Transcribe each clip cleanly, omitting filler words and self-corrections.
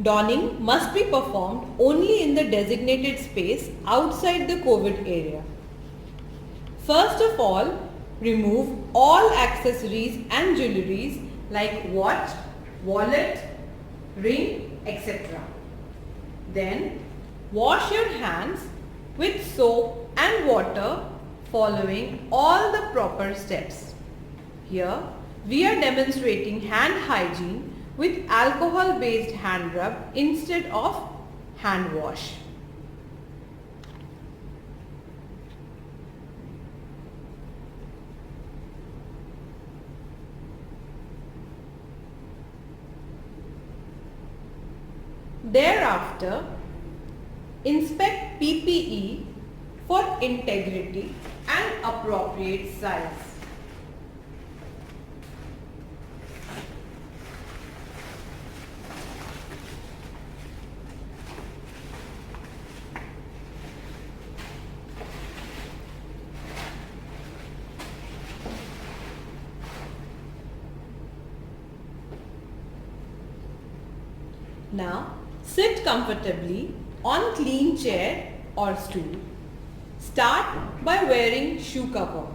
Donning must be performed only in the designated space outside the COVID area. First of all, remove all accessories and jewelries like watch, wallet, ring, etc. Then, wash your hands with soap and water following all the proper steps. Here, we are demonstrating hand hygiene with alcohol based hand rub instead of hand wash. Thereafter, inspect PPE for integrity and appropriate size. Now, sit comfortably on clean chair or stool. Start by wearing shoe cover.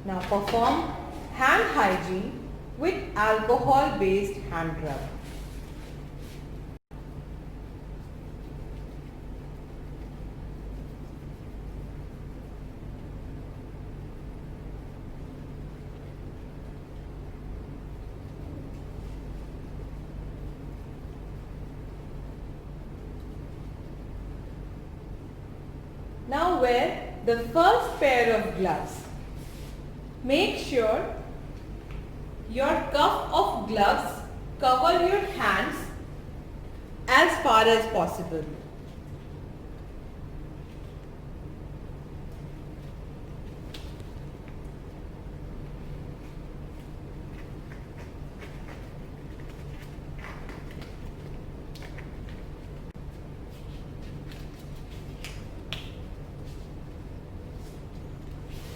Now perform hand hygiene with alcohol based hand rub. Now wear the first pair of gloves. Make sure your cuff of gloves cover your hands as far as possible.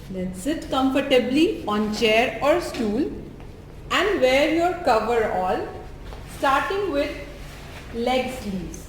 Then sit comfortably on chair or stool and wear your coverall starting with leg sleeves.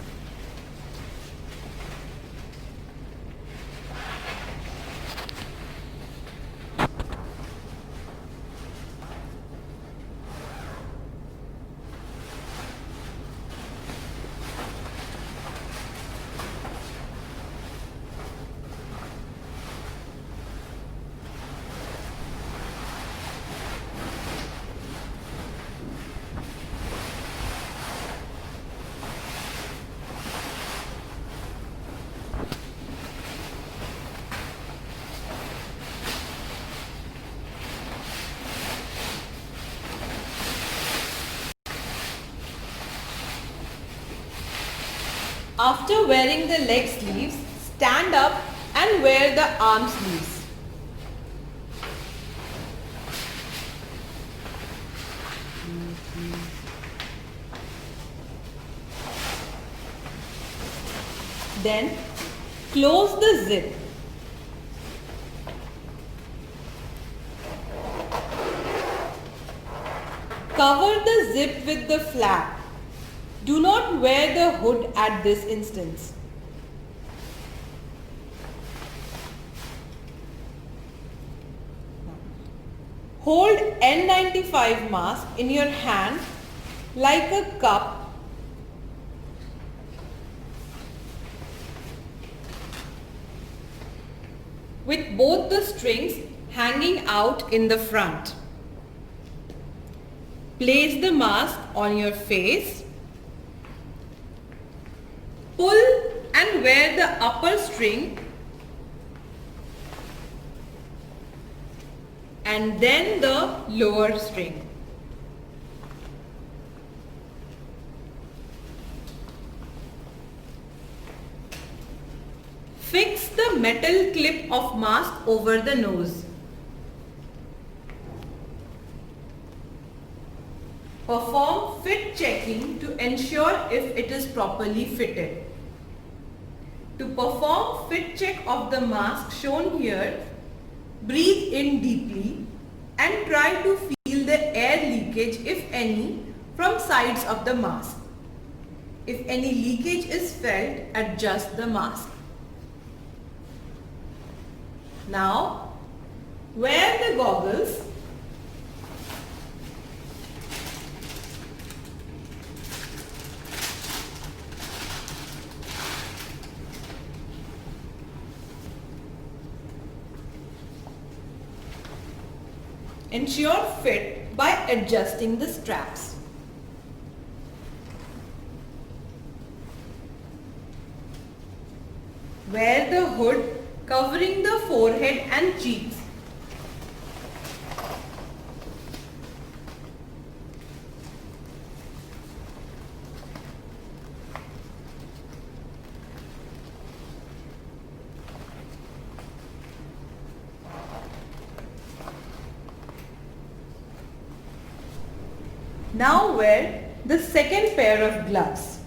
After wearing the leg sleeves, stand up and wear the arm sleeves. Then close the zip. Cover the zip with the flap. Do not wear the hood at this instance. Hold N95 mask in your hand like a cup with both the strings hanging out in the front. Place the mask on your face. Pull and wear the upper string and then the lower string. Fix the metal clip of mask over the nose. Perform fit checking to ensure if it is properly fitted. To perform fit check of the mask shown here, breathe in deeply and try to feel the air leakage, if any, from sides of the mask. If any leakage is felt, adjust the mask. Now, wear the goggles. Ensure fit by adjusting the straps. Wear the hood covering the forehead and cheeks. Now wear the second pair of gloves.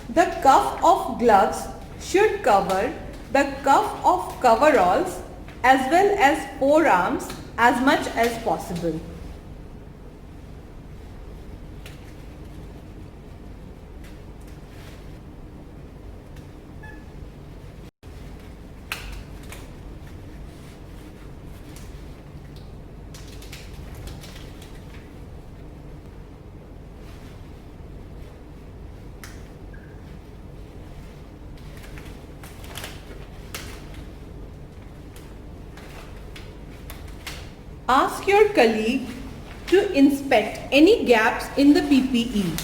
The cuff of gloves should cover the cuff of coveralls as well as forearms as much as possible. Ask your colleague to inspect any gaps in the PPE.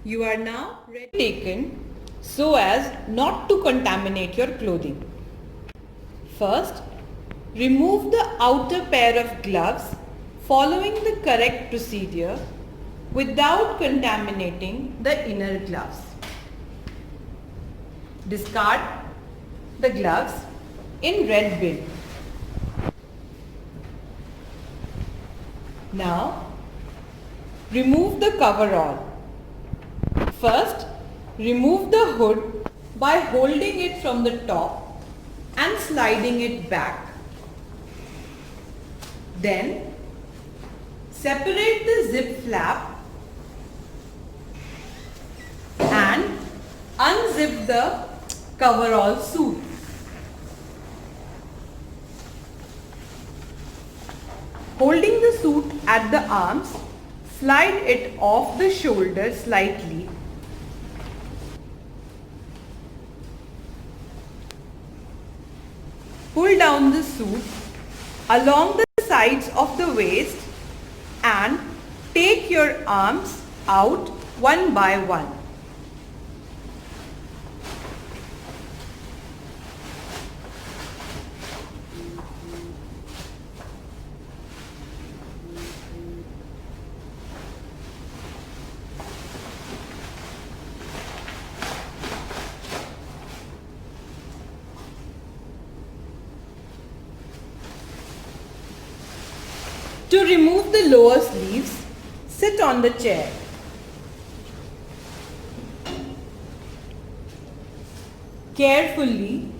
You are now ready taken so as not to contaminate your clothing. First, remove the outer pair of gloves following the correct procedure without contaminating the inner gloves. Discard the gloves in red bin. Now, remove the coverall. First, remove the hood by holding it from the top and sliding it back. Then, separate the zip flap and unzip the coverall suit. Holding the suit at the arms, slide it off the shoulder slightly. Pull down the suit along the sides of the waist and take your arms out one by one. To remove the lower sleeves, sit on the chair. Carefully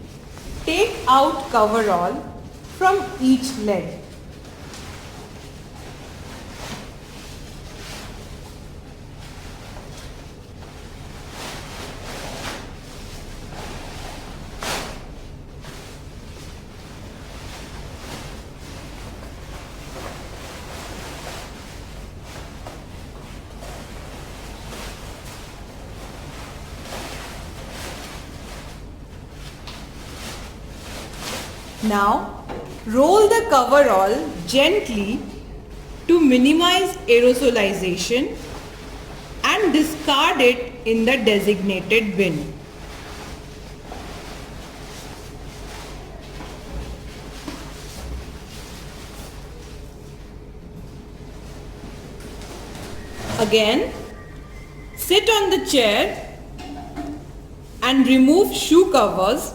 take out coverall from each leg. Now, roll the coverall gently to minimize aerosolization and discard it in the designated bin. Again, sit on the chair and remove shoe covers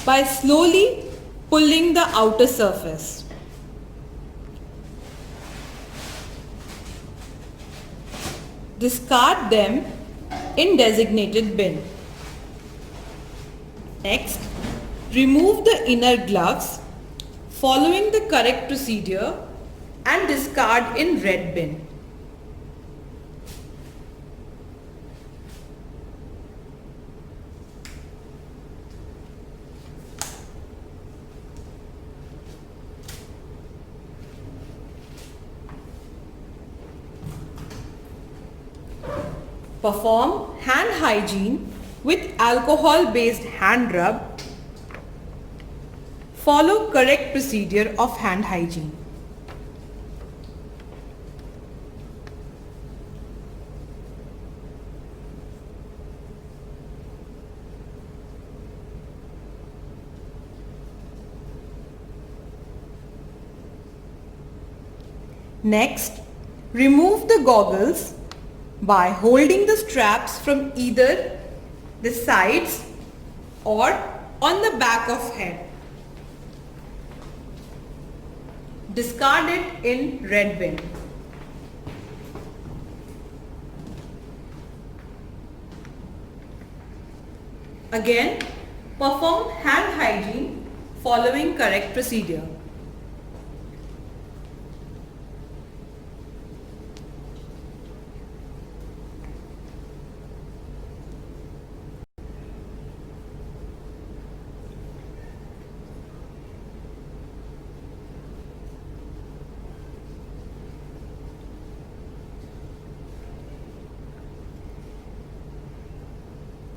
by slowly pulling the outer surface. Discard them in designated bin. Next, remove the inner gloves following the correct procedure and discard in red bin. Perform hand hygiene with alcohol-based hand rub. Follow correct procedure of hand hygiene. Next, remove the goggles by holding the straps from either the sides or on the back of head. Discard it in red bin. Again, perform hand hygiene following correct procedure.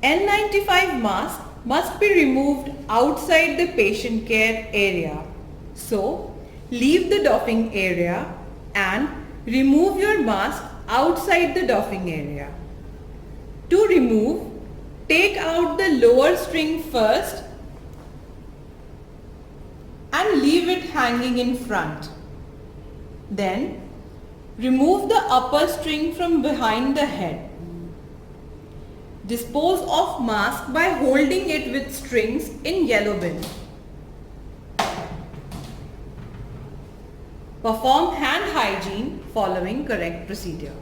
N95 mask must be removed outside the patient care area. So, leave the doffing area and remove your mask outside the doffing area. To remove, take out the lower string first and leave it hanging in front. Then, remove the upper string from behind the head. Dispose of mask by holding it with strings in yellow bin. Perform hand hygiene following correct procedure.